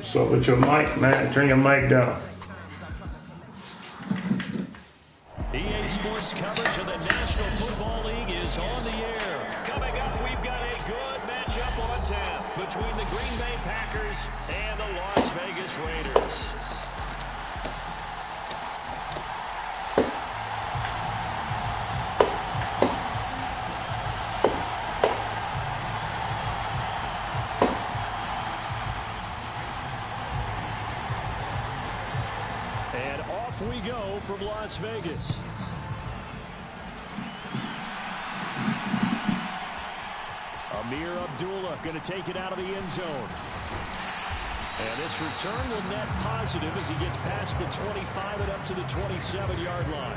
So with your mic, man, turn your mic down. EA Sports coverage of the National Football League is on the air. Coming up, we've got a good matchup on tap between the Green Bay Packers and the Las Vegas Raiders. And off we go from Las Vegas. Amir Abdullah going to take it out of the end zone. And this return will net positive as he gets past the 25 and up to the 27-yard line.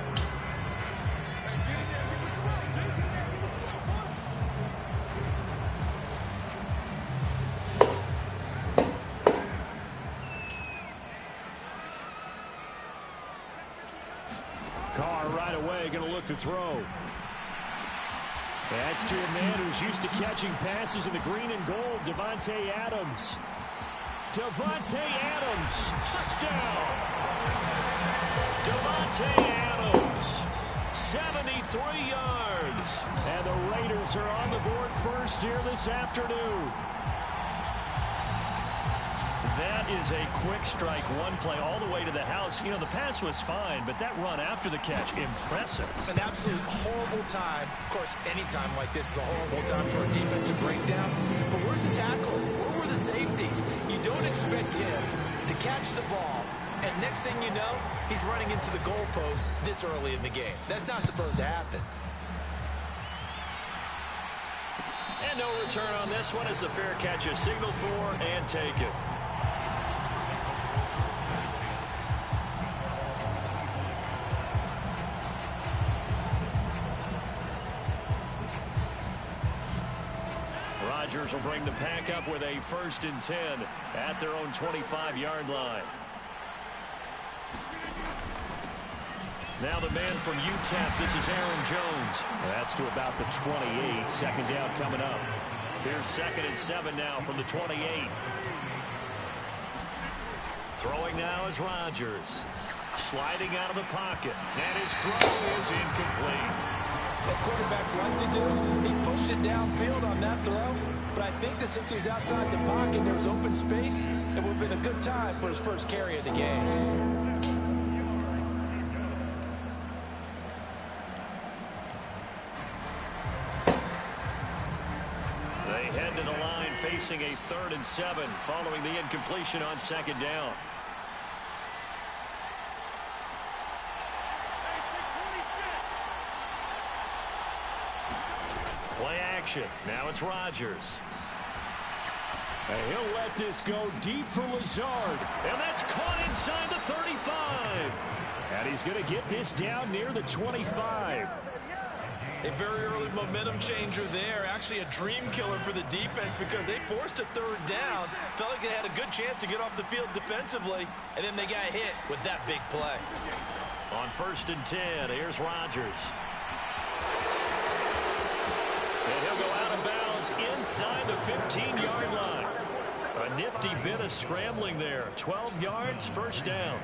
Carr right away going to look to throw. That's to a man who's used to catching passes in the green and gold, Davante Adams. Davante Adams, touchdown! Davante Adams, 73 yards. And the Raiders are on the board first here this afternoon. That is a quick strike, one play all the way to the house. You know, the pass was fine, but that run after the catch, impressive. An absolute horrible time. Of course, any time like this is a horrible time for a defensive breakdown. But where's the tackle? Where were the safeties? You don't expect him to catch the ball, and next thing you know, he's running into the goalpost this early in the game. That's not supposed to happen. And no return on this one as the fair catch is signaled for and taken. Rodgers will bring the pack up with a 1st and 10 at their own 25-yard line. Now the man from UTEP, this is Aaron Jones. That's to about the 28. Second down coming up. Here's 2nd and 7 now from the 28. Throwing now is Rodgers. Sliding out of the pocket. And his throw is incomplete. As quarterbacks like to do, he pushed it downfield on that throw. But I think that since he was outside the pocket and there was open space, it would have been a good time for his first carry of the game. They head to the line facing a 3rd and 7 following the incompletion on 2nd down. Play action. Now it's Rodgers. And he'll let this go deep for Lazard. And that's caught inside the 35. And he's going to get this down near the 25. A very early momentum changer there. Actually a dream killer for the defense because they forced a 3rd down. Felt like they had a good chance to get off the field defensively. And then they got hit with that big play. On 1st and 10, here's Rodgers. And he'll go out of bounds inside the 15-yard line. A nifty bit of scrambling there. 12 yards, 1st down.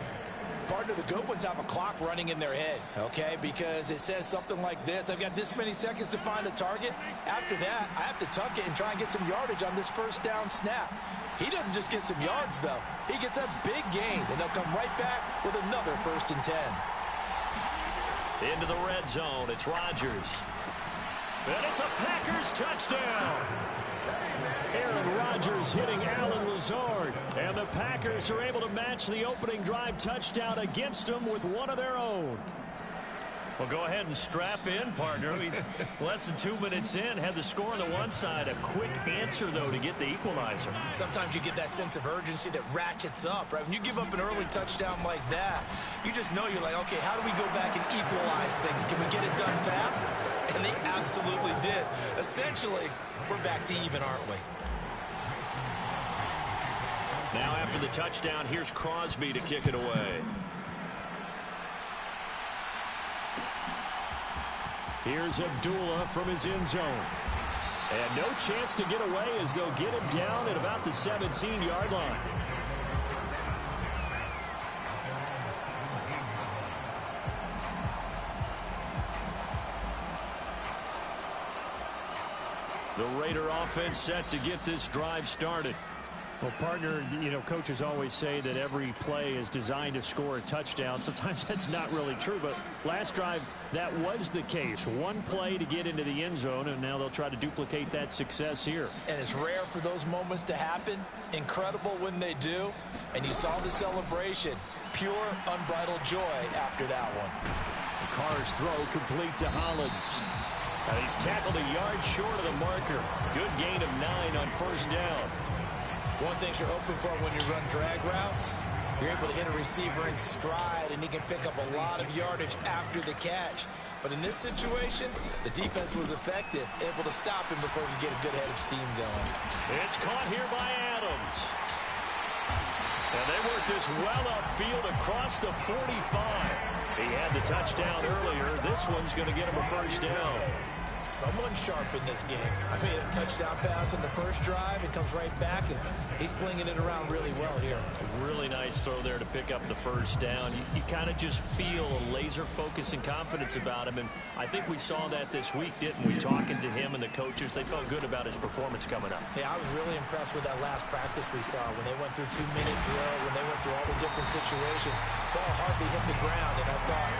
Partner, the good ones have a clock running in their head, okay? Because it says something like this. I've got this many seconds to find a target. After that, I have to tuck it and try and get some yardage on this 1st down snap. He doesn't just get some yards, though. He gets a big gain, and they'll come right back with another 1st and 10. Into the red zone. It's Rodgers. And it's a Packers touchdown. Aaron Rodgers hitting Alan Lazard. And the Packers are able to match the opening drive touchdown against them with one of their own. Well, go ahead and strap in, partner. Less than 2 minutes in, had the score on the one side. A quick answer, though, to get the equalizer. Sometimes you get that sense of urgency that ratchets up, right? When you give up an early touchdown like that, you just know you're like, okay, how do we go back and equalize things? Can we get it done fast? And they absolutely did. Essentially, we're back to even, aren't we? Now after the touchdown, here's Crosby to kick it away. Here's Abdullah from his end zone. And no chance to get away as they'll get him down at about the 17-yard line. The Raider offense set to get this drive started. Well, partner, you know, coaches always say that every play is designed to score a touchdown. Sometimes that's not really true, but last drive, that was the case. One play to get into the end zone, and now they'll try to duplicate that success here. And it's rare for those moments to happen. Incredible when they do. And you saw the celebration. Pure, unbridled joy after that one. Carr's throw complete to Hollins. And he's tackled a yard short of the marker. Good gain of 9 on first down. One thing you're hoping for when you run drag routes, you're able to hit a receiver in stride, and he can pick up a lot of yardage after the catch. But in this situation, the defense was effective, able to stop him before he could get a good head of steam going. It's caught here by Adams. And they work this well upfield across the 45. He had the touchdown earlier. This one's going to get him a first down. Someone sharp in this game. I made a touchdown pass in the first drive. It comes right back, and he's flinging it around really well here. A really nice throw there to pick up the first down. You kind of just feel a laser focus and confidence about him, and I think we saw that this week, didn't we? Talking to him and the coaches, they felt good about his performance coming up. Yeah, I was really impressed with that last practice we saw when they went through 2-minute drill, when they went through all the different situations. Ball hardly hit the ground, and I thought,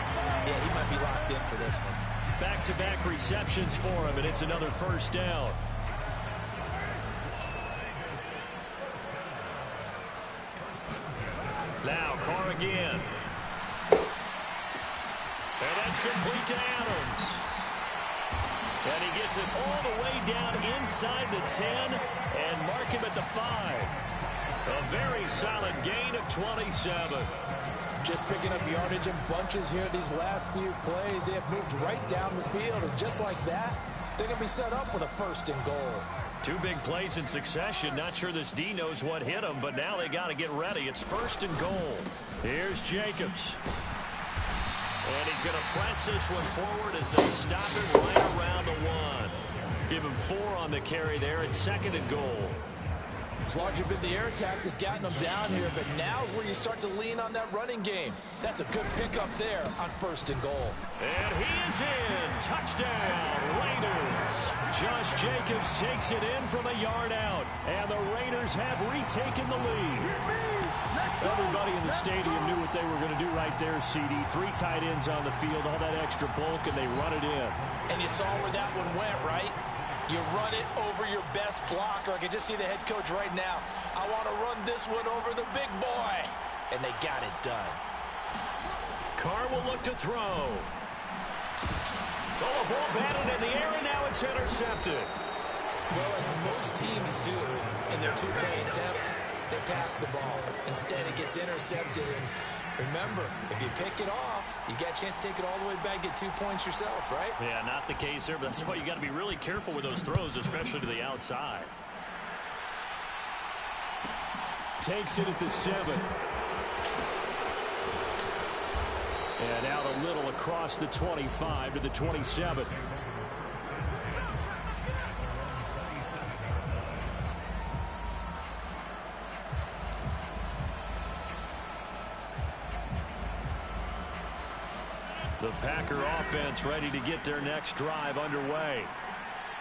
yeah, he might be locked in for this one. Back-to-back receptions for him, and it's another first down. Now, Carr again. And that's complete to Adams. And he gets it all the way down inside the 10 and mark him at the 5. A very solid gain of 27. Just picking up yardage in bunches here these last few plays. They have moved right down the field, and just like that, they're going to be set up with a first and goal. 2 big plays in succession. Not sure this D knows what hit him, but now they got to get ready. It's first and goal. Here's Jacobs. And he's going to press this one forward as they stop it right around the 1. Give him 4 on the carry there. It's second and goal. It's largely been the air attack that's gotten them down here, but now is where you start to lean on that running game. That's a good pickup there on first and goal. And he is in. Touchdown, Raiders. Josh Jacobs takes it in from a yard out, and the Raiders have retaken the lead. Everybody in the stadium knew what they were going to do right there, CD. 3 tight ends on the field, all that extra bulk, and they run it in. And you saw where that one went, right? You run it over your best blocker. I can just see the head coach right now. I want to run this one over the big boy. And they got it done. Carr will look to throw. Oh, a ball batted in the air, and now it's intercepted. Well, as most teams do in their 2-play attempt, they pass the ball. Instead, it gets intercepted. And remember, if you pick it off, you got a chance to take it all the way back, get 2 points yourself, right? Yeah, not the case there, but that's why you got to be really careful with those throws, especially to the outside. Takes it at the 7. And out a little across the 25 to the 27. The Packer offense ready to get their next drive underway.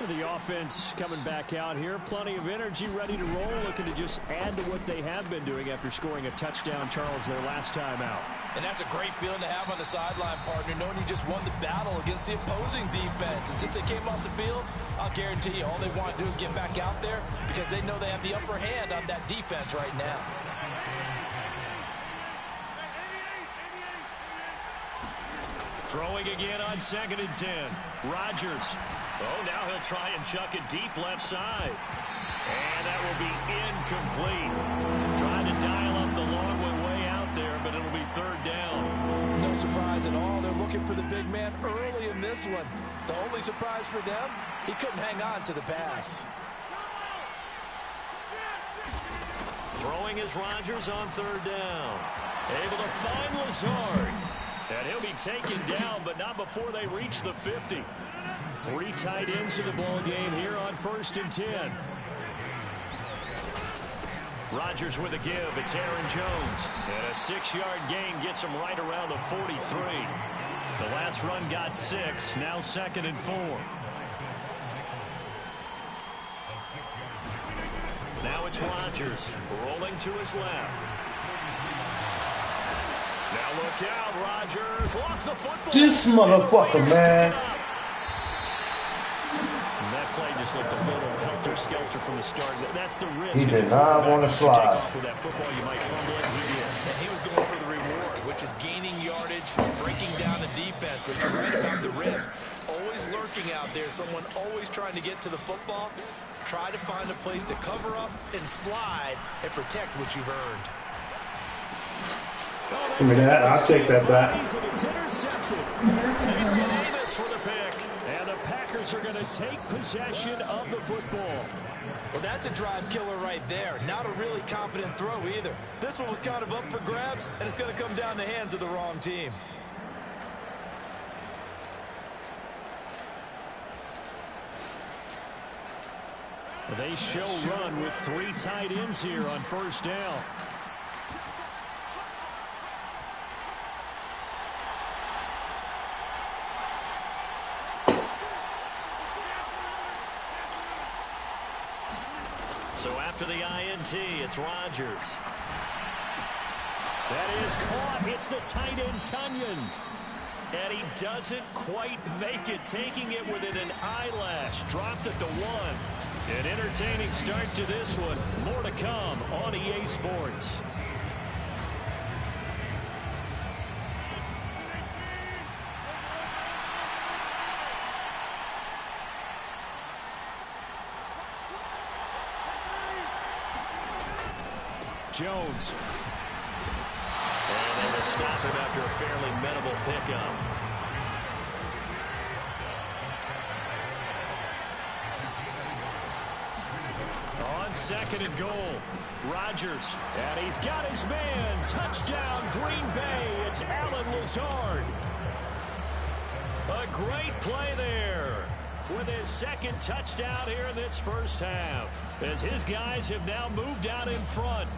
The offense coming back out here. Plenty of energy, ready to roll, looking to just add to what they have been doing after scoring a touchdown, Charles, their last time out. And that's a great feeling to have on the sideline, partner, knowing you just won the battle against the opposing defense. And since they came off the field, I'll guarantee you all they want to do is get back out there because they know they have the upper hand on that defense right now. Throwing again on 2nd and 10. Rodgers. Oh, now he'll try and chuck it deep left side. And that will be incomplete. Trying to dial up the long one way out there, but it'll be 3rd down. No surprise at all. They're looking for the big man early in this one. The only surprise for them, he couldn't hang on to the pass. Throwing is Rodgers on 3rd down. Able to find Lazard. And he'll be taken down, but not before they reach the 50. 3 tight ends in the ball game here on 1st and 10. Rodgers with a give. It's Aaron Jones. And a 6-yard gain gets him right around the 43. The last run got 6. Now 2nd and 4. Now it's Rodgers rolling to his left. Now look out, Rodgers lost the football. This motherfucker, man. And that play just looked a little helter-skelter from the start. That's the risk. He did not want to slide. Take off with that football, you might fumble it, and he did. And he was going for the reward, which is gaining yardage, breaking down the defense. But you're right about the risk. Always lurking out there, someone always trying to get to the football. Try to find a place to cover up and slide and protect what you've earned. Give me that. I'll take that back. It's intercepted. Amos for the pick. And the Packers are going to take possession of the football. Well, that's a drive killer right there. Not a really confident throw either. This one was kind of up for grabs, and it's going to come down the hands of the wrong team. They show run with 3 tight ends here on first down. So after the INT, it's Rodgers. That is caught. It's the tight end, Tunyon. And he doesn't quite make it, taking it within an eyelash. Dropped at the 1. An entertaining start to this one. More to come on EA Sports. Jones. And they will stop him after a fairly minimal pickup. On 2nd and goal, Rodgers. And he's got his man. Touchdown, Green Bay. It's Allen Lazard. A great play there with his 2nd touchdown here in this first half, as his guys have now moved out in front.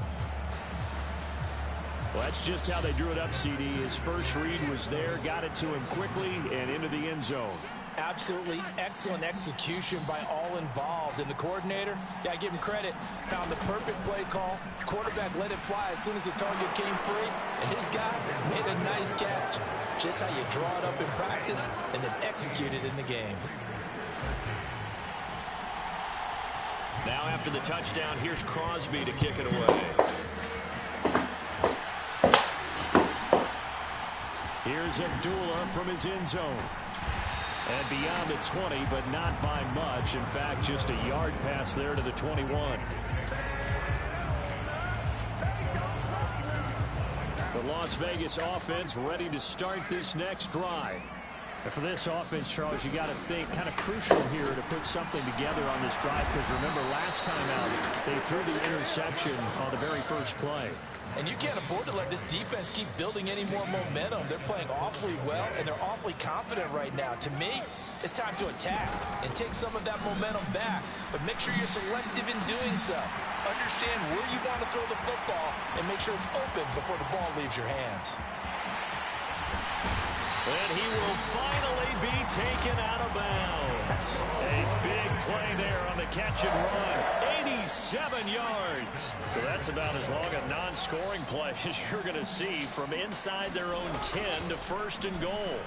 Well, that's just how they drew it up, CD. His first read was there, got it to him quickly, and into the end zone. Absolutely excellent execution by all involved. And the coordinator, got to give him credit, found the perfect play call. Quarterback let it fly as soon as the target came free. And his guy made a nice catch. Just how you draw it up in practice and then execute it in the game. Now after the touchdown, here's Crosby to kick it away. Here's Abdullah from his end zone. And beyond the 20, but not by much. In fact, just a yard pass there to the 21. The Las Vegas offense ready to start this next drive. And for this offense, Charles, you got to think kind of crucial here to put something together on this drive, because remember last time out they threw the interception on the very first play. And you can't afford to let this defense keep building any more momentum. They're playing awfully well, and they're awfully confident right now. To me, it's time to attack and take some of that momentum back. But make sure you're selective in doing so. Understand where you want to throw the football and make sure it's open before the ball leaves your hands. And he will finally be taken out of bounds. A big play there on the catch and run. 87 yards. So that's about as long a non-scoring play as you're going to see from inside their own 10 to 1st and goal.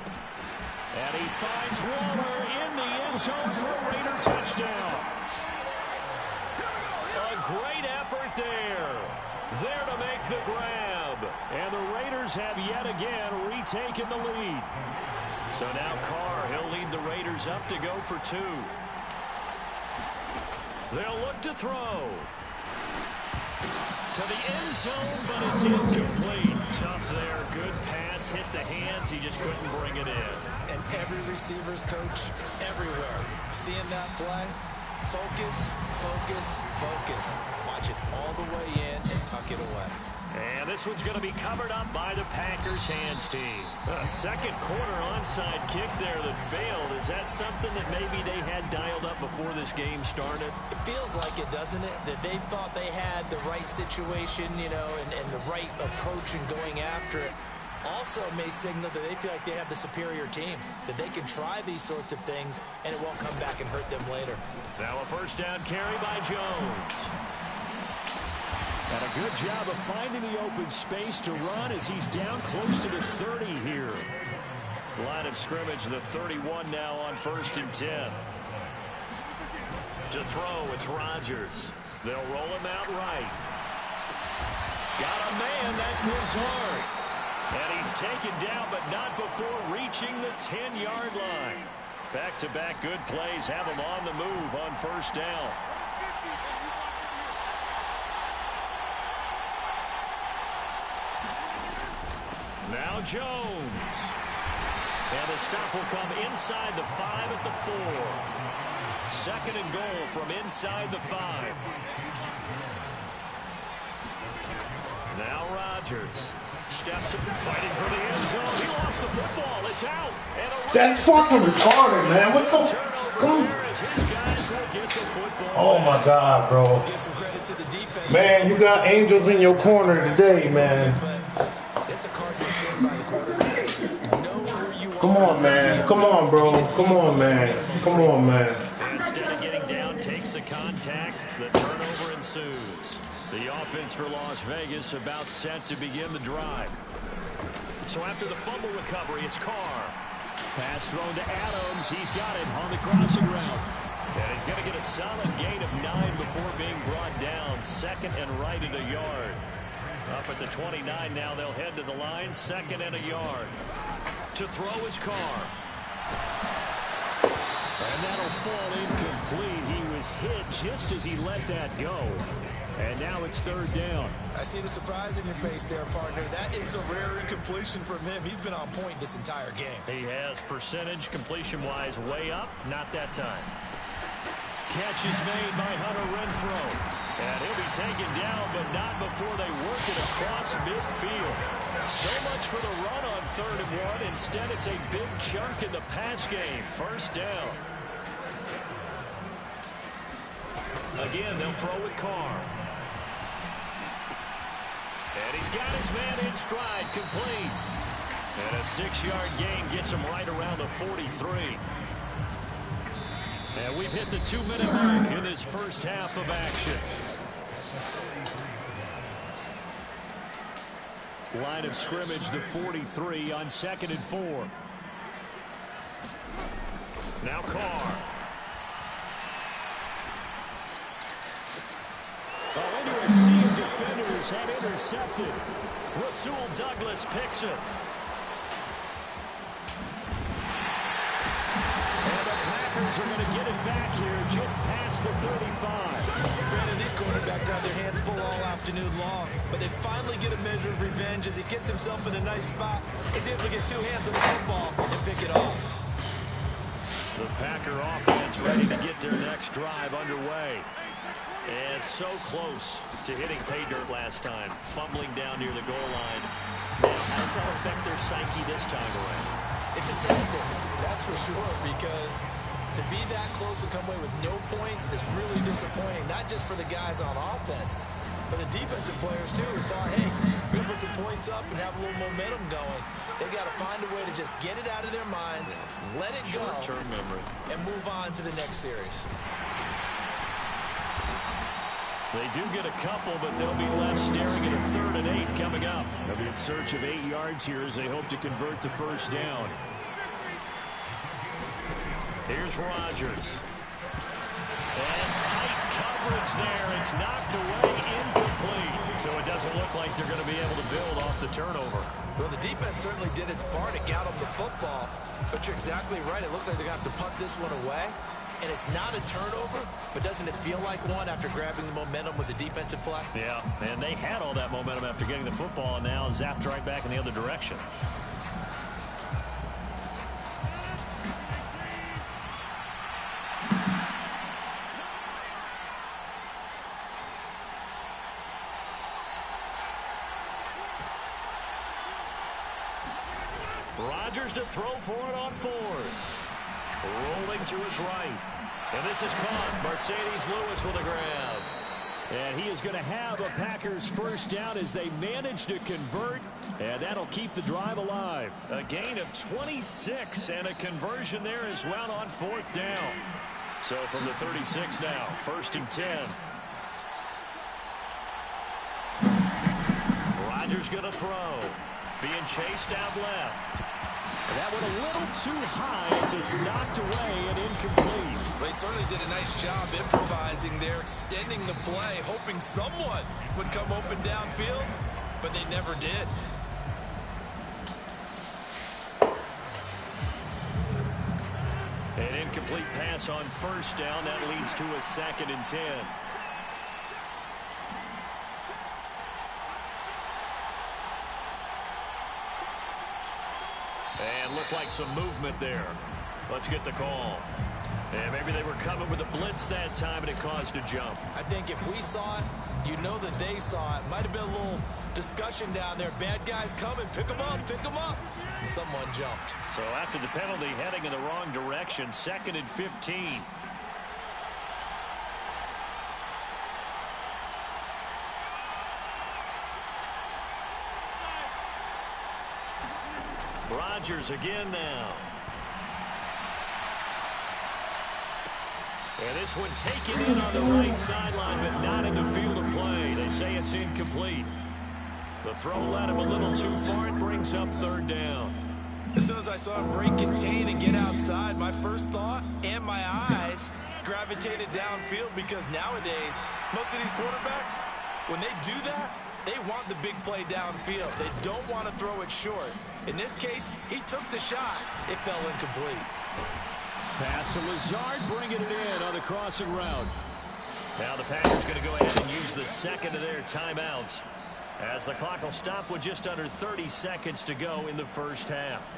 And he finds Waller in the end zone for a Raider touchdown. A great effort there. There to make the grab. And the Raiders have yet again retaken the lead. So now Carr, he'll lead the Raiders up to go for 2. They'll look to throw. To the end zone, but it's incomplete. Tough there. Good pass. Hit the hands. He just couldn't bring it in. And every receiver's coach everywhere. Seeing that play, focus, focus, focus. Watch it all the way in and tuck it away. And this one's going to be covered up by the Packers hands team. A second quarter onside kick there that failed. Is that something that maybe they had dialed up before this game started? It feels like it, doesn't it? That they thought they had the right situation, you know, and the right approach in going after it. Also may signal that they feel like they have the superior team, that they can try these sorts of things and it won't come back and hurt them later. Now a first down carry by Jones. And a good job of finding the open space to run as he's down close to the 30 here. Line of scrimmage, the 31 now on 1st and 10. To throw, it's Rodgers. They'll roll him out right. Got a man, that's Lazard. And he's taken down, but not before reaching the 10-yard line. Back-to-back good plays have him on the move on 1st down. Now Jones. And the stop will come inside the 5 at the 4. 2nd and goal from inside the 5. Now Rodgers steps up, fighting for the end zone. He lost the football. It's out. That's fucking retarded, man. What the? Come. Oh my God, bro. Man, you got angels in your corner today, man. Come on, man. Come on, bro. Come on, man. Come on, man. Instead of getting down, takes the contact. The turnover ensues. The offense for Las Vegas about set to begin the drive. So after the fumble recovery, it's Carr. Pass thrown to Adams. He's got it on the crossing route. And he's going to get a solid gain of 9 before being brought down. 2nd and right at a yard. Up at the 29 now, they'll head to the line. 2nd and a yard. To throw is Carr. And that'll fall incomplete. He was hit just as he let that go. And now it's 3rd down. I see the surprise in your face there, partner. That is a rare incompletion from him. He's been on point this entire game. He has percentage completion-wise way up. Not that time. Catch is made by Hunter Renfrow. And he'll be taken down, but not before they work it across midfield. So much for the run on 3rd and 1. Instead, it's a big chunk in the pass game. 1st down. Again, they'll throw with Carr. And he's got his man in stride, complete. And a 6-yard gain gets him right around the 43. And we've hit the 2-minute mark in this first half of action. Line of scrimmage, the 43 on 2nd and 4. Now Carr. Into a sea of defenders had intercepted. Rasul Douglas picks it. And the Packers are going to get it back here just past the 35. Brandon, these quarterbacks have their hands full all afternoon long, but they finally get a measure of revenge as he gets himself in a nice spot. He's able to get 2 hands on the football and pick it off. The Packer offense ready to get their next drive underway. And so close to hitting pay dirt last time, fumbling down near the goal line. Now, how does that affect their psyche this time around? It's a testing, that's for sure, because to be that close and come away with no points is really disappointing, not just for the guys on offense, but the defensive players too, who thought, hey, we'll put some points up and have a little momentum going. They got to find a way to just get it out of their minds, let it go, short-term memory, and move on to the next series. They do get a couple, but they'll be left staring at a 3rd and 8 coming up. They'll be in search of 8 yards here as they hope to convert the 1st down. Here's Rodgers. And tight coverage there. It's knocked away, incomplete. So it doesn't look like they're going to be able to build off the turnover. Well, the defense certainly did its part to get them the football. But you're exactly right. It looks like they're going to have to punt this one away. And it's not a turnover, but doesn't it feel like one after grabbing the momentum with the defensive play? Yeah, and they had all that momentum after getting the football, and now zapped right back in the other direction. Rodgers to throw for it on 4th. Rolling to his right. And this is caught. Mercedes Lewis with a grab. And he is going to have a Packers 1st down as they manage to convert. And that'll keep the drive alive. A gain of 26 and a conversion there as well on 4th down. So from the 36 now, 1st and 10. Rodgers going to throw. Being chased out left. And that went a little too high as it's knocked away and incomplete. Well, he certainly did a nice job improvising there, extending the play, hoping someone would come open downfield, but they never did. An incomplete pass on first down. That leads to a 2nd and 10. And looked like some movement there. Let's get the call. And maybe they were coming with a blitz that time and it caused a jump. I think if we saw it, you know that they saw it. Might have been a little discussion down there. Bad guys coming. Pick them up. Pick them up. And someone jumped. So after the penalty, heading in the wrong direction, 2nd and 15. Rodgers again now. And this one taken in on the right sideline, but not in the field of play. They say it's incomplete. The throw led him a little too far. It brings up 3rd down. As soon as I saw him break contain and get outside, my first thought and my eyes gravitated downfield, because nowadays, most of these quarterbacks, when they do that, they want the big play downfield. They don't want to throw it short. In this case, he took the shot. It fell incomplete. Pass to Lazard, bringing it in on the crossing route. Now the Packers going to go ahead and use the 2nd of their timeouts, as the clock will stop with just under 30 seconds to go in the first half.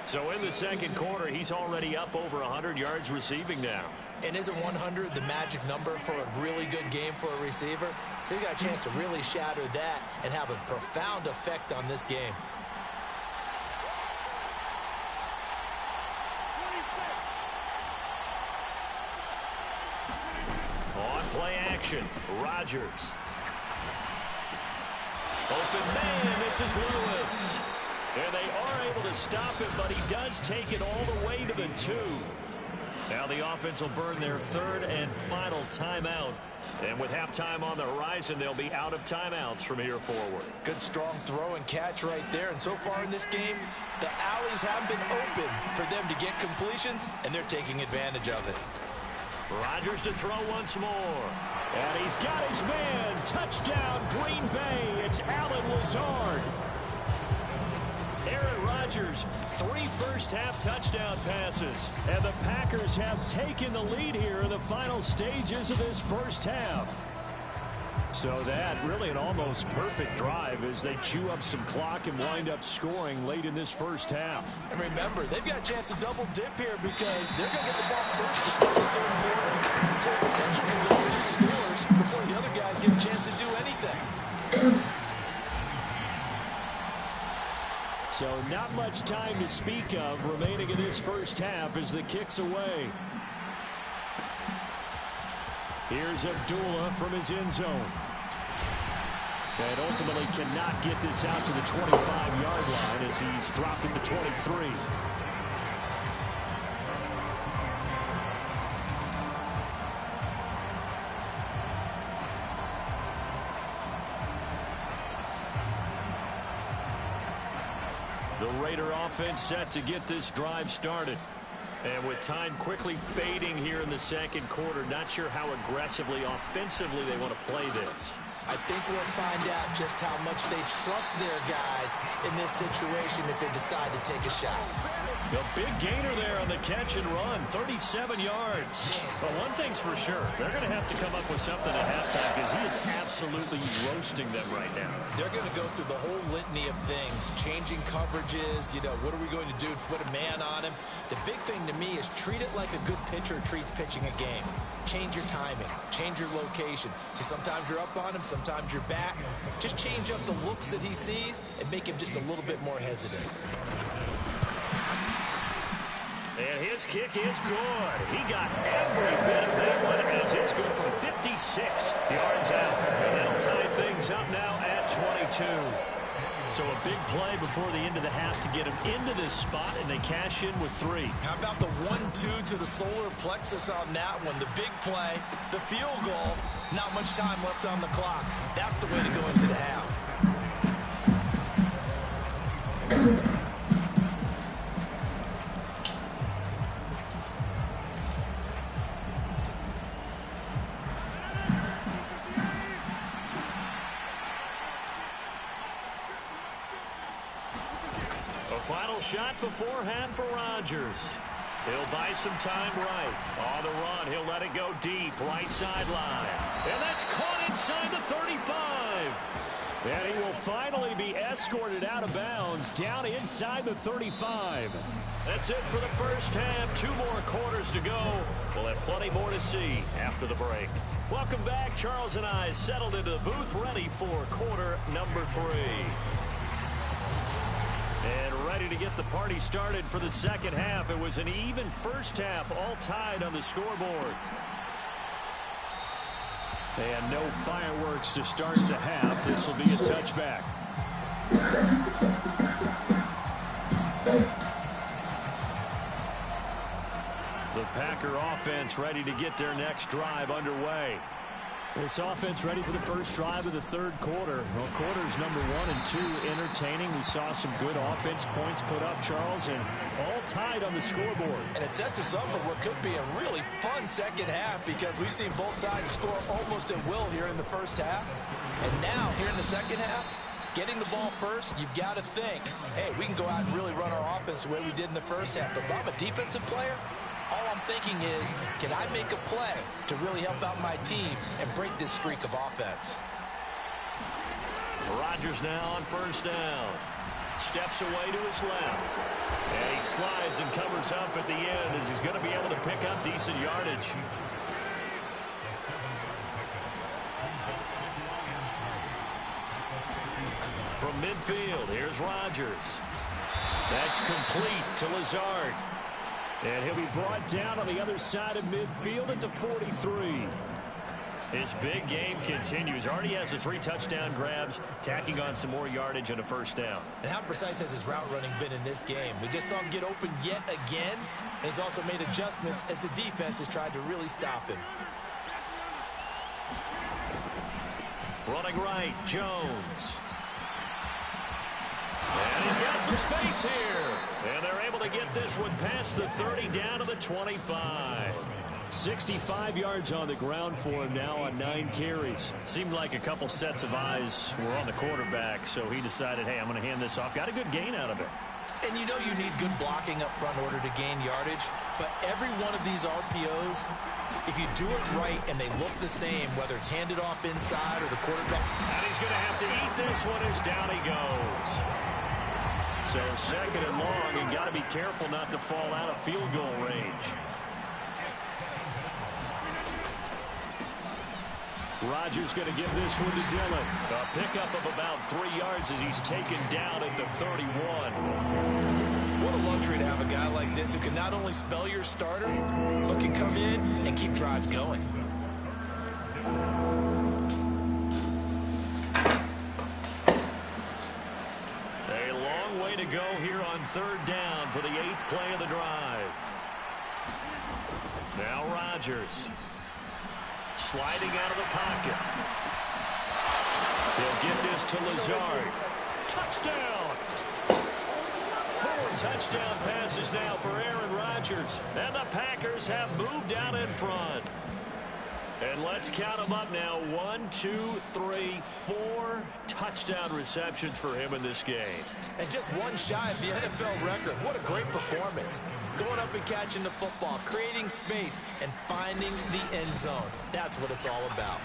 So in the 2nd quarter, he's already up over 100 yards receiving now. And isn't 100 the magic number for a really good game for a receiver? So he got a chance to really shatter that and have a profound effect on this game. On play action, Rodgers. Open man, this is Lewis. And they are able to stop it, but he does take it all the way to the 2. Now the offense will burn their 3rd and final timeout. And with halftime on the horizon, they'll be out of timeouts from here forward. Good strong throw and catch right there. And so far in this game, the alleys have been open for them to get completions, and they're taking advantage of it. Rodgers to throw once more. And he's got his man. Touchdown, Green Bay. It's Allen Lazard. Aaron Rodgers, 3 first-half touchdown passes. And the Packers have taken the lead here in the final stages of this first half. So that really an almost perfect drive as they chew up some clock and wind up scoring late in this first half. And remember, they've got a chance to double dip here because they're going to get the ball first to start the 3rd quarter. So potentially go 2 scores before the other guys get a chance to do anything. So not much time to speak of remaining in this first half as the kick's away. Here's Abdullah from his end zone. And ultimately cannot get this out to the 25-yard line as he's dropped at the 23. The Raider offense set to get this drive started. And with time quickly fading here in the 2nd quarter, not sure how aggressively, offensively they want to play this. I think we'll find out just how much they trust their guys in this situation if they decide to take a shot. A big gainer there on the catch and run, 37 yards. But one thing's for sure, they're going to have to come up with something at halftime because he is absolutely roasting them right now. They're going to go through the whole litany of things, changing coverages, what are we going to do to put a man on him? The big thing to me is treat it like a good pitcher treats pitching a game. Change your timing, change your location. So sometimes you're up on him, sometimes you're back. Just change up the looks that he sees and make him just a little bit more hesitant. And his kick is good. He got every bit of that one as it's good from 56 yards out. And they'll tie things up now at 22. So a big play before the end of the half to get him into this spot, and they cash in with 3. How about the 1-2 to the solar plexus on that one? The big play, the field goal, not much time left on the clock. That's the way to go into the half. Final shot beforehand for Rodgers. He'll buy some time right. On the run, he'll let it go deep, right sideline. And that's caught inside the 35. And he will finally be escorted out of bounds, down inside the 35. That's it for the first half. 2 more quarters to go. We'll have plenty more to see after the break. Welcome back. Charles and I settled into the booth, ready for quarter number 3. And ready to get the party started for the second half. It was an even first half, all tied on the scoreboard. And no fireworks to start the half. This will be a touchback. The Packer offense ready to get their next drive underway. This offense ready for the first drive of the third quarter. Well, quarters number 1 and 2 entertaining. We saw some good offense points put up, Charles, and all tied on the scoreboard. And it sets us up for what could be a really fun second half because we've seen both sides score almost at will here in the first half. And now, here in the second half, getting the ball first, you've got to think, hey, we can go out and really run our offense the way we did in the first half. But if I'm a defensive player, all I'm thinking is, can I make a play to really help out my team and break this streak of offense? Rodgers now on first down. Steps away to his left. And he slides and covers up at the end as he's going to be able to pick up decent yardage. From midfield, here's Rodgers. That's complete to Lazard. And he'll be brought down on the other side of midfield at the 43. His big game continues. Already has the 3 touchdown grabs, tacking on some more yardage and a first down. And how precise has his route running been in this game? We just saw him get open yet again. And he's also made adjustments as the defense has tried to really stop him. Running right, Jones. And he's got some space here. And they're able to get this one past the 30 down to the 25. 65 yards on the ground for him now on 9 carries. Seemed like a couple sets of eyes were on the quarterback, so he decided, hey, I'm going to hand this off. Got a good gain out of it. And you know you need good blocking up front in order to gain yardage. But every one of these RPOs, if you do it right and they look the same, whether it's handed off inside or the quarterback. And he's going to have to eat this one as down he goes. So second and long, and got to be careful not to fall out of field goal range. Rodgers going to give this one to Dillon. A pickup of about 3 yards as he's taken down at the 31. What a luxury to have a guy like this who can not only spell your starter, but can come in and keep drives going. To go here on third down for the 8th play of the drive. Now Rodgers sliding out of the pocket. He'll get this to Lazard. Touchdown! 4 touchdown passes now for Aaron Rodgers, and the Packers have moved out in front. And let's count them up now. 1, 2, 3, 4 touchdown receptions for him in this game. And just one shy of the NFL record. What a great performance. Going up and catching the football, creating space, and finding the end zone. That's what it's all about.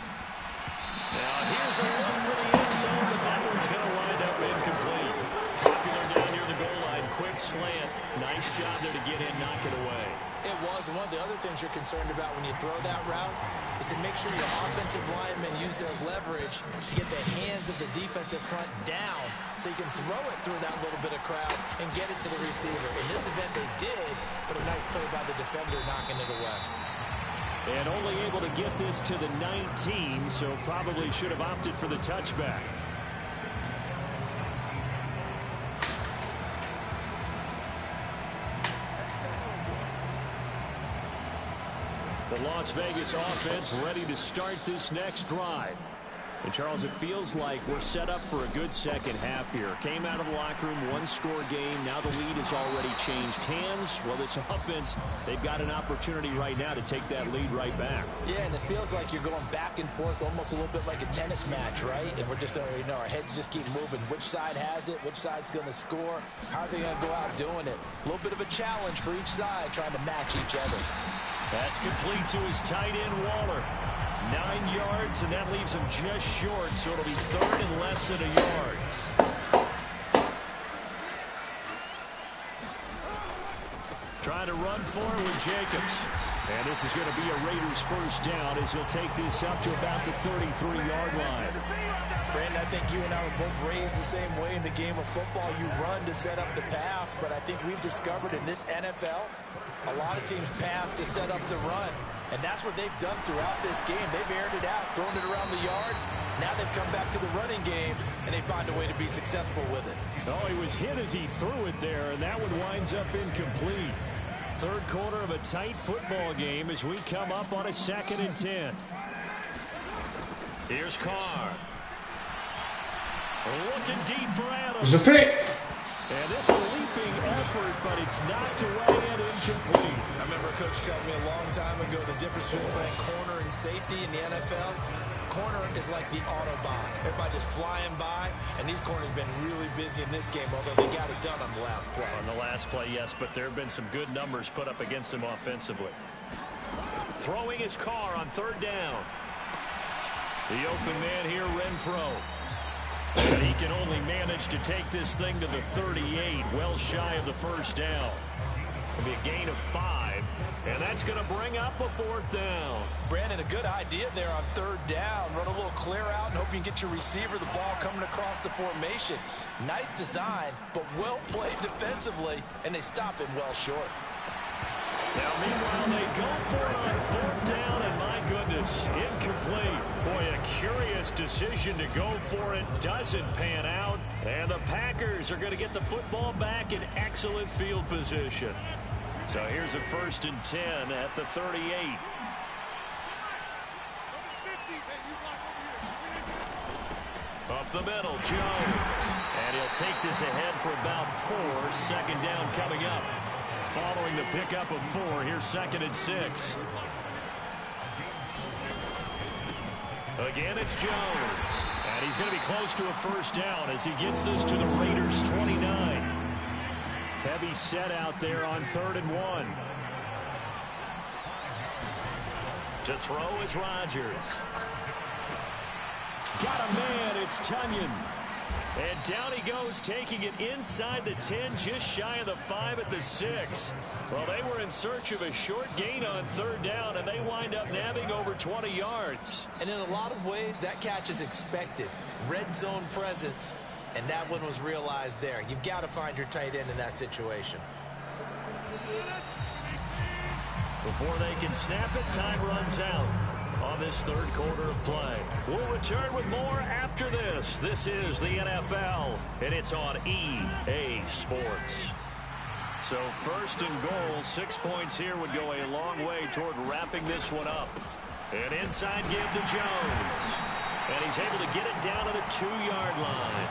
Now here's a look for the end zone, but that one's going to wind up incomplete. Popular down near the goal line. Quick slant. Nice job there to get in, knock it away. It was, and one of the other things you're concerned about when you throw that route is to make sure your offensive linemen use their leverage to get the hands of the defensive front down so you can throw it through that little bit of crowd and get it to the receiver. In this event, they did, but a nice play by the defender knocking it away. And only able to get this to the 19, so probably should have opted for the touchback. The Las Vegas offense ready to start this next drive. And, Charles, it feels like we're set up for a good second half here. Came out of the locker room, one-score game. Now the lead has already changed hands. Well, this offense, they've got an opportunity right now to take that lead right back. Yeah, and it feels like you're going back and forth almost a little bit like a tennis match, right? And we're just, our heads just keep moving. Which side has it? Which side's going to score? How are they going to go out doing it? A little bit of a challenge for each side trying to match each other. That's complete to his tight end, Waller. 9 yards, and that leaves him just short, so it'll be third and less than a yard. Trying to run forward with Jacobs. And this is going to be a Raiders first down as he'll take this up to about the 33-yard line. Brandon, I think you and I were both raised the same way in the game of football. You run to set up the pass, but I think we've discovered in this NFL, a lot of teams pass to set up the run. And that's what they've done throughout this game. They've aired it out, thrown it around the yard. Now they've come back to the running game, and they find a way to be successful with it. Oh, he was hit as he threw it there, and that one winds up incomplete. Third quarter of a tight football game as we come up on a 2nd and 10. Here's Carr. Looking deep for Adams. It's a pick. And this is a leaping effort, but it's knocked away and incomplete. I remember a coach telling me a long time ago the difference between playing corner and safety in the NFL. Corner is like the Autobahn. Everybody just flying by, and these corners have been really busy in this game, although they got it done on the last play. On the last play, yes, but there have been some good numbers put up against them offensively. Throwing his Carr on 3rd down. The open man here, Renfro. And he can only manage to take this thing to the 38, well shy of the first down. It'll be a gain of 5, and that's going to bring up a 4th down. Brandon, a good idea there on 3rd down. Run a little clear out and hope you can get your receiver the ball coming across the formation. Nice design, but well played defensively, and they stop him well short. Now, meanwhile, they go for it on 4th down, and my goodness, incomplete. Boy, a curious decision to go for it. Doesn't pan out, and the Packers are going to get the football back in excellent field position. So here's a 1st and 10 at the 38. Up the middle, Jones. And he'll take this ahead for about 4. 2nd down coming up. Following the pickup of 4, here's 2nd and 6. Again, it's Jones. And he's going to be close to a 1st down as he gets this to the Raiders' 29. Heavy set out there on 3rd and 1. To throw is Rodgers. Got a man, it's Tunyon. And down he goes, taking it inside the 10, just shy of the 5 at the 6. Well, they were in search of a short gain on 3rd down, and they wind up nabbing over 20 yards. And in a lot of ways, that catch is expected. Red zone presence, and that one was realized there. You've got to find your tight end in that situation. Before they can snap it, time runs out on this 3rd quarter of play. We'll return with more after this. This is the NFL, and it's on EA Sports. So 1st and goal, 6 points here would go a long way toward wrapping this one up. An inside give to Jones. And he's able to get it down to the 2-yard line.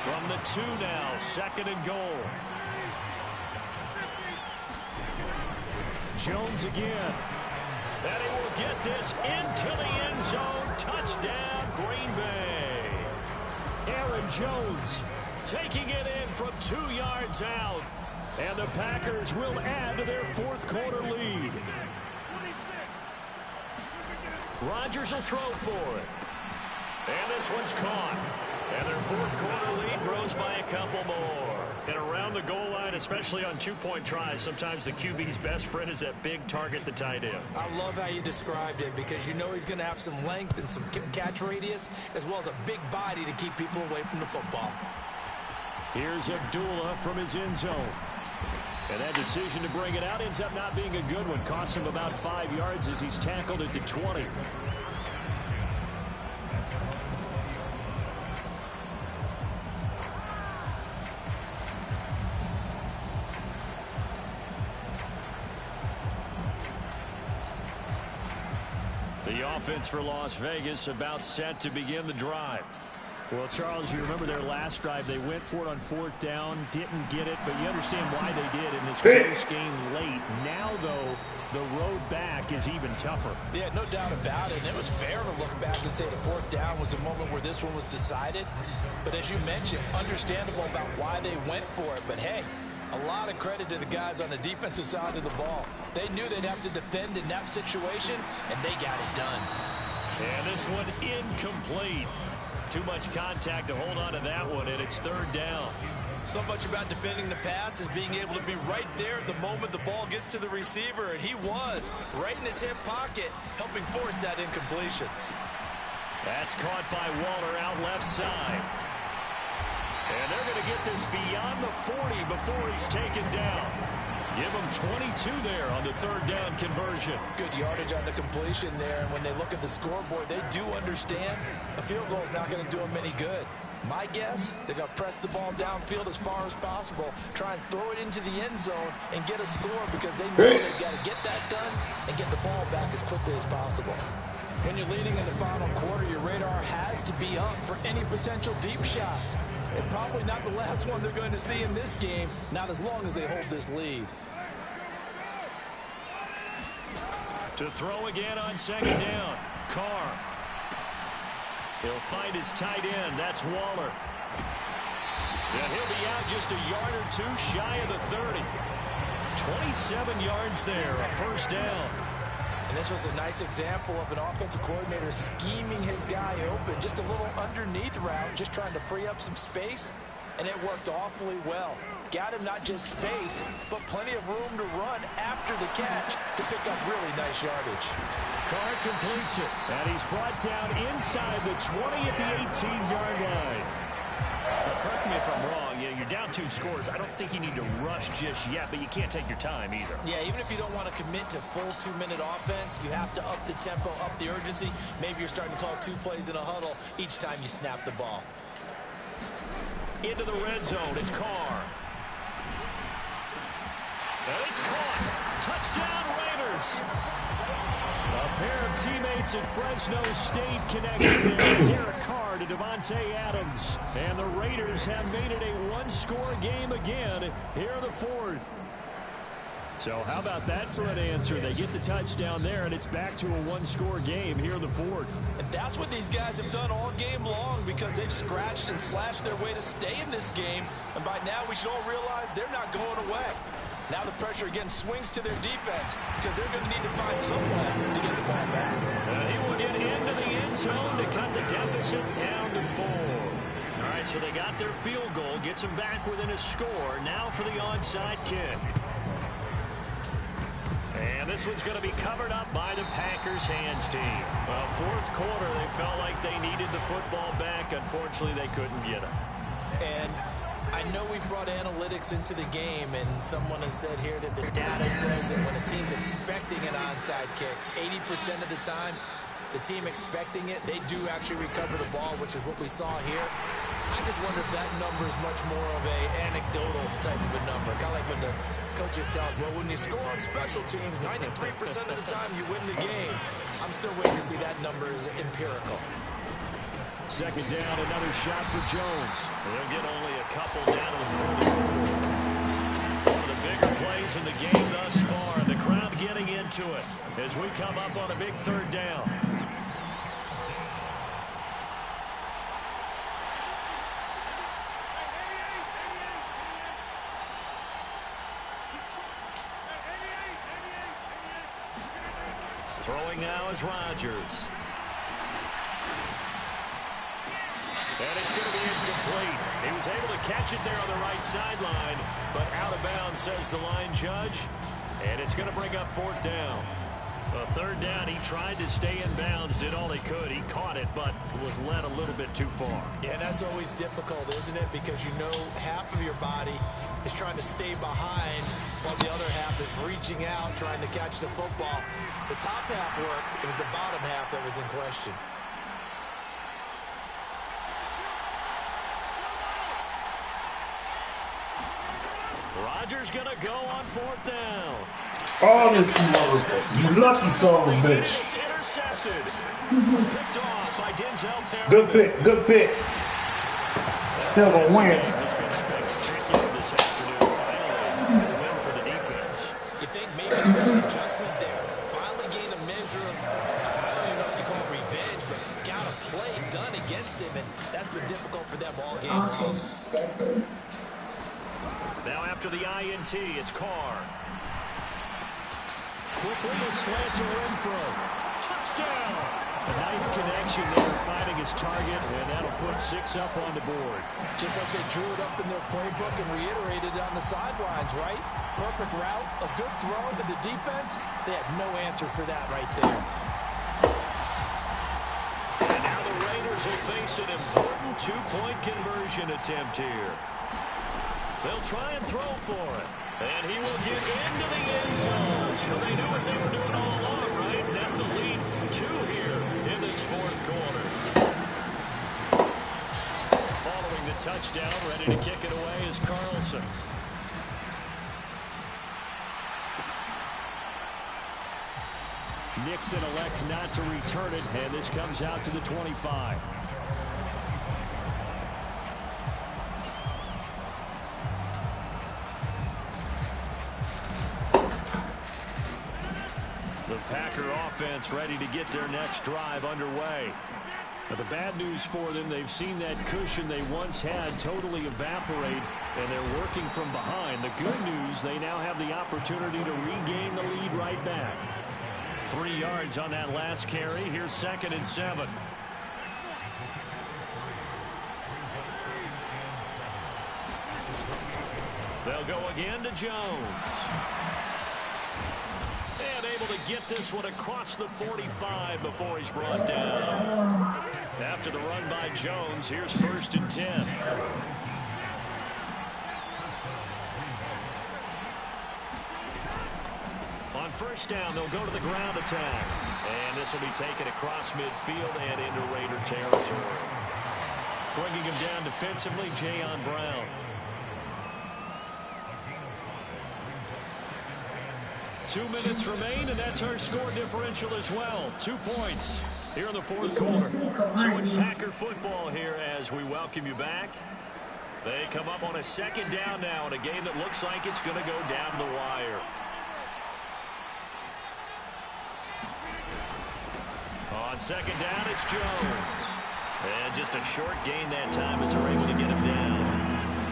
From the 2 now, 2nd and goal. Jones again. And he will get this into the end zone. Touchdown, Green Bay. Aaron Jones taking it in from 2 yards out. And the Packers will add to their 4th quarter lead. Rodgers will throw for it. And this one's caught. And their 4th quarter lead grows by a couple more. And around the goal line, especially on 2-point tries, sometimes the QB's best friend is that big target, the tight end. I love how you described it because you know he's going to have some length and some catch radius as well as a big body to keep people away from the football. Here's Abdullah from his end zone. And that decision to bring it out ends up not being a good one. Costs him about 5 yards as he's tackled at the 20. The offense for Las Vegas about set to begin the drive. Well, Charles, you remember their last drive. They went for it on 4th down, didn't get it, but you understand why they did in this close game late. Now, though, the road back is even tougher. Yeah, no doubt about it. And it was fair to look back and say the 4th down was a moment where this one was decided. But as you mentioned, understandable about why they went for it. But, hey, a lot of credit to the guys on the defensive side of the ball. They knew they'd have to defend in that situation, and they got it done. And this one incomplete. Too much contact to hold on to that one, and it's 3rd down. So much about defending the pass is being able to be right there at the moment the ball gets to the receiver, and he was right in his hip pocket, helping force that incompletion. That's caught by Waller out left side. And they're going to get this beyond the 40 before he's taken down. Give him 22 there on the 3rd down conversion. Good yardage on the completion there, and when they look at the scoreboard, they do understand a field goal is not going to do them any good. My guess, they're going to press the ball downfield as far as possible, try and throw it into the end zone and get a score because they know they've got to get that done and get the ball back as quickly as possible. When you're leading in the final quarter, your radar has to be up for any potential deep shots. And probably not the last one they're going to see in this game, not as long as they hold this lead. To throw again on 2nd down. Carr. He'll find his tight end. That's Waller. And he'll be out just a yard or two shy of the 30. 27 yards there, a 1st down. And this was a nice example of an offensive coordinator scheming his guy open. Just a little underneath route, just trying to free up some space, and it worked awfully well. Got him not just space, but plenty of room to run after the catch to pick up really nice yardage. Carr completes it, and he's brought down inside the 20 at the 18-yard line. Now, correct me if I'm wrong. You're down 2 scores. I don't think you need to rush just yet, but you can't take your time either. Yeah, even if you don't want to commit to full 2-minute offense, you have to up the tempo, up the urgency. Maybe you're starting to call 2 plays in a huddle each time you snap the ball. Into the red zone, it's Carr. And it's caught. Touchdown, Raiders. A pair of teammates at Fresno State connected there. Derek Carr to Devontae Adams. And the Raiders have made it a 1-score game again here in the 4th. So how about that for an answer? They get the touchdown there, and it's back to a 1-score game here in the 4th. And that's what these guys have done all game long because they've scratched and slashed their way to stay in this game. And by now we should all realize they're not going away. Now the pressure again swings to their defense because they're going to need to find some way to get the ball back. He will get into the end zone to cut the deficit down to 4. All right, so they got their field goal, gets them back within a score. Now for the onside kick. And this one's going to be covered up by the Packers hands team. Well, 4th quarter, they felt like they needed the football back. Unfortunately, they couldn't get it. And I know we brought analytics into the game, and someone has said here that the data says that when a team's expecting an onside kick, 80% of the time, the team expecting it, they do actually recover the ball, which is what we saw here. I just wonder if that number is much more of a anecdotal type of a number. Kind of like when the coaches tell us, well, when you score on special teams, 93% of the time you win the game. I'm still waiting to see that number is empirical. 2nd down, another shot for Jones. He'll get only a couple down to the 44. One of the bigger plays in the game thus far. The crowd getting into it as we come up on a big 3rd down. Throwing now is Rodgers. And it's going to be incomplete. He was able to catch it there on the right sideline, but out of bounds, says the line judge. And it's going to bring up 4th down. 3rd down, he tried to stay in bounds, did all he could. He caught it, but was led a little bit too far. Yeah, that's always difficult, isn't it? Because you know half of your body is trying to stay behind while the other half is reaching out, trying to catch the football. The top half worked. It was the bottom half that was in question. Rodgers going to go on 4th down. Oh, this motherfucker. You lucky son of a bitch. It's intercepted. Picked off by Denzel Perryman. Good pick. Good pick. Still gonna win. Has been spectacular this afternoon. Finally, a win for the defense. You think maybe there was an adjustment there? Finally gained a measure of, I don't even know if you call it revenge, but got a play done against him, and that's been difficult for them all game long. Now after the INT, it's Carr. Quickly a slant to Renfro. Touchdown! A nice connection there, finding his target, and that'll put 6 up on the board. Just like they drew it up in their playbook and reiterated it on the sidelines, right? Perfect route, a good throw, and the defense, they had no answer for that right there. And now the Raiders will face an important 2-point conversion attempt here. They'll try and throw for it. And he will get into the end zone. So they knew what they were doing all along, right? That's the lead 2 here in this fourth quarter. Following the touchdown, ready to kick it away is Carlson. Nixon elects not to return it, and this comes out to the 25. The Packer offense ready to get their next drive underway. Now, the bad news for them, they've seen that cushion they once had totally evaporate, and they're working from behind. The good news, they now have the opportunity to regain the lead right back. 3 yards on that last carry. Here's 2nd and 7. They'll go again to Jones. And able to get this one across the 45 before he's brought down. After the run by Jones, here's 1st and 10. On 1st down, they'll go to the ground attack. And this will be taken across midfield and into Raider territory. Bringing him down defensively, Jayon Brown. 2 minutes remain, and that's our score differential as well. 2 points here in the fourth quarter. So it's Packer football here as we welcome you back. They come up on a 2nd down now in a game that looks like it's going to go down the wire. On 2nd down, it's Jones. And just a short gain that time as they're able to get him down.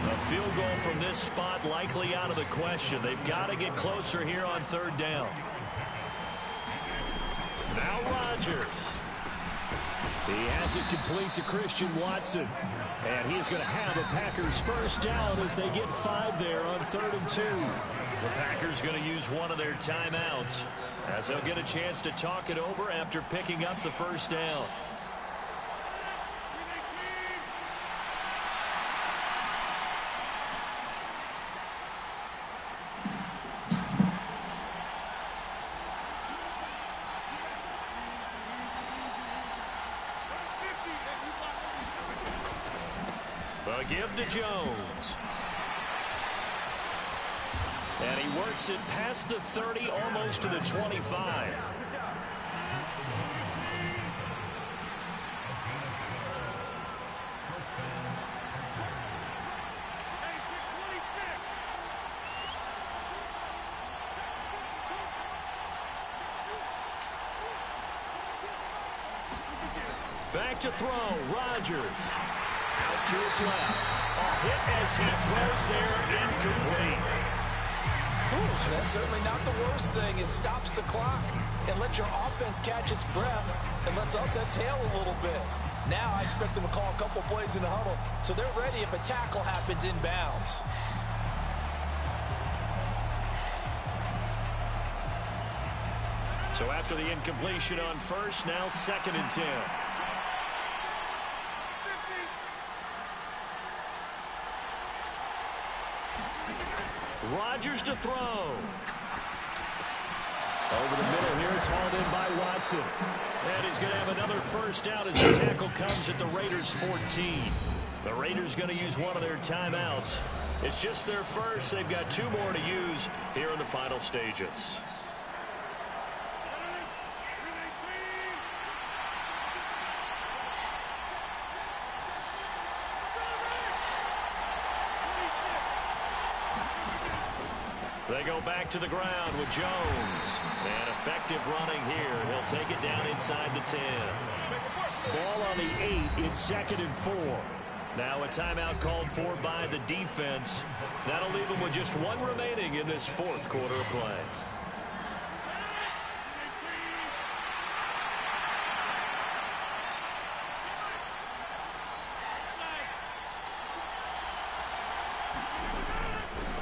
A field goal from this spot likely out of the question. They've got to get closer here on 3rd down. Now Rodgers. He has it complete to Christian Watson. And he's going to have a Packers 1st down as they get 5 there on 3rd and 2. The Packers going to use one of their timeouts as they'll get a chance to talk it over after picking up the 1st down. A give to Jones. And he works it past the 30, almost to the 25. Back to throw, Rodgers. Out to his left. A hit as he throws there, incomplete. Ooh, that's certainly not the worst thing. It stops the clock and lets your offense catch its breath and lets us exhale a little bit. Now I expect them to call a couple plays in the huddle so they're ready if a tackle happens inbounds. So after the incompletion on 1st, now 2nd and 10. Rodgers to throw. Over the middle here, it's hauled in by Watson. And he's going to have another 1st down as the tackle comes at the Raiders' 14. The Raiders going to use one of their timeouts. It's just their first. They've got 2 more to use here in the final stages. They go back to the ground with Jones. And effective running here. He'll take it down inside the 10. Ball on the 8. It's 2nd and 4. Now a timeout called for by the defense. That'll leave them with just one remaining in this 4th quarter of play.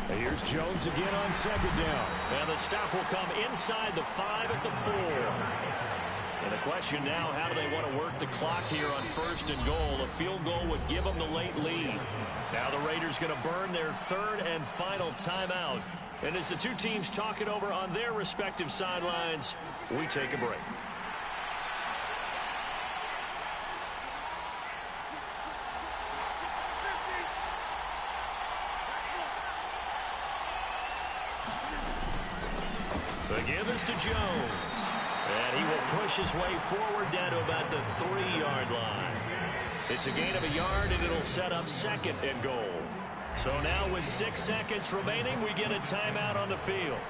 Here's Jones again on 2nd down. And the stop will come inside the 5 at the 4. And the question now, how do they want to work the clock here on 1st and goal? A field goal would give them the late lead. Now the Raiders going to burn their 3rd and final timeout. And as the two teams talk it over on their respective sidelines, we take a break. The give is to Jones. And he will push his way forward down to about the 3-yard line. It's a gain of a yard, and it'll set up 2nd and goal. So now with 6 seconds remaining, we get a timeout on the field.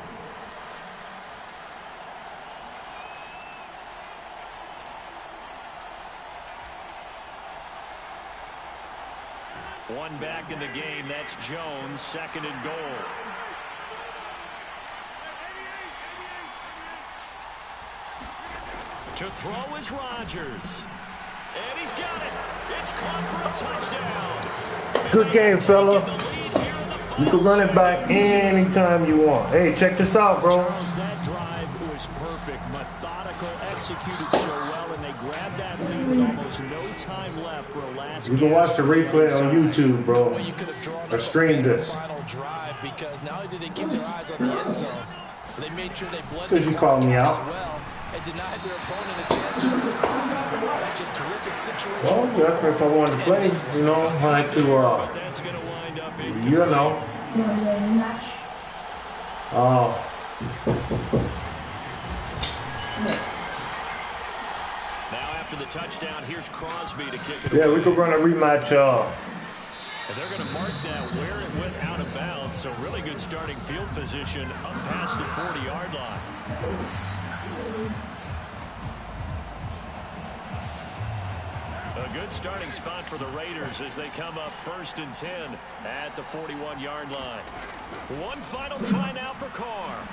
One back in the game. That's Jones, 2nd and goal. To throw is Rodgers. And he's got it. It's caught for a touchdown. Good game, fella. You can run it back anytime you want. Hey, check this out, bro. Charles, that drive was perfect. Methodical, executed so well, and they grabbed that lead with almost no time left for a last. You can watch the replay on YouTube, bro. I streamed this. Final drive, because not only did they keep their eyes on the end zone, they made sure they blended. Could you call me out? Well, and denied their opponent a chance to respond. That's just terrific situation. Well, that's if I wanted to play, you know, I like to, That's going to wind up in you know. Now after the touchdown, here's Crosby to kick it Yeah, away. we could run a rematch. And they're going to mark that where it went out of bounds. So really good starting field position up past the 40-yard line. A good starting spot for the Raiders as they come up 1st and 10 at the 41-yard line. One final try now for Carr.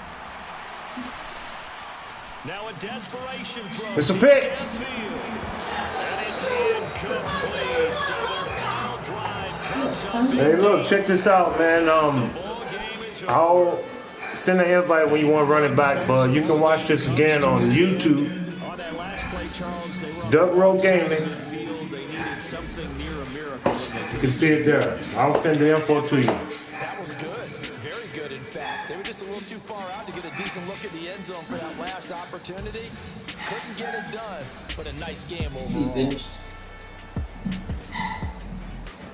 Now a desperation throw. It's a pick. And it's incomplete. So their final drive comes up. Hey, look, check this out, man. I'll send an invite when you want to run it back, but you can watch this again on YouTube. On that last play, Charles, they were Doug Rowe Gaming. They needed something near a miracle. You can see it there. I'll send the info to you. That was good. Very good, in fact. They were just a little too far out to get a decent look at the end zone for that last opportunity. Couldn't get it done, but a nice game overall. He finished.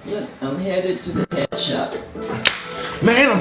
Look, I'm headed to the pet shop. Man,